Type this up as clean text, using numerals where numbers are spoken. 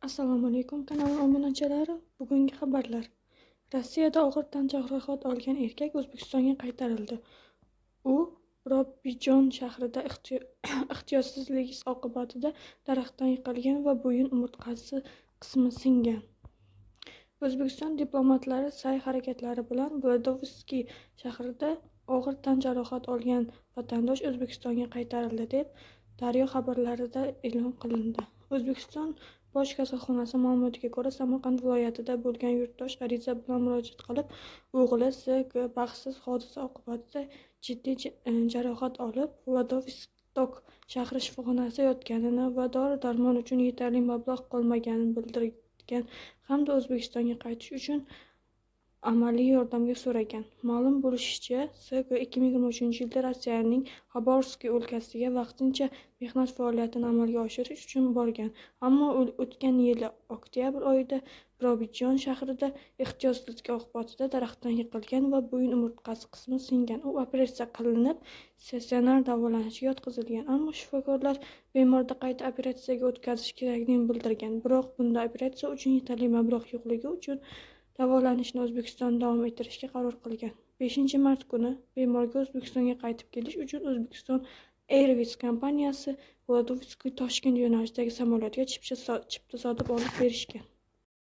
Assalomu alaykum kanal obunachilari. Bugungi xabarlar. Rossiyada og'ir tan jarohat olgan erkak O'zbekistonga qaytarildi. U Robijon shahrida ehtiyotsizlik oqibatida daraxtdan yiqilgan va bo'yin umurtqasi qismi singan. O'zbekiston diplomatlari sa'y-harakatlari bilan Vladivostok shahrida og'ir tan jarohat olgan vatandosh O'zbekistonga qaytarildi deb Daryo xabarlarida e'lon qilindi. O'zbekiston Bosh kasalxonasi ma'lumotiga ko'ra, Samarqand viloyatida bo'lgan yurtdosh ariza bilan murojaat qilib, o'g'li S.G. baxtsiz hodisa oqibatida jiddiy jarohat olib, Vladivostok shahri shifoxonasida yotganini va dori-darmon uchun yetarli mablag' qolmaganini bildirgan hamda O'zbekistonga qaytish uchun amaliy yordamga so'ragan. Ma'lum bo'lishicha, S.G. 2023 yilda Rossiyaning Xabarovsk o'lkasiga vaqtincha mehnat faoliyatini amalga oshirish uchun borgan, ammo o'tgan yili oktyabr oyida Robijon shahrida ehtiyotsizlik oqibatida daraxtdan yiqilgan va bo'yin umurtqasi qismi singan. U operatsiya qilinib, statsionar davolanishga yotqizilgan, ammo shifokorlar bemorni qayta operatsiyaga o'tkazish kerakligini bildirgan. Biroq bunda operatsiya uchun yetarli mablag' yo'qligi uchun davolanishni O'zbekistonda davom ettirishga qaror qilgan. 5-mart kuni bemorga O'zbekistonga qaytib kelish uchun O'zbekiston Airways kompaniyasi Vladivostok-Toshkent yo'nalishidagi samolyotga chipta sotib olib berishgan.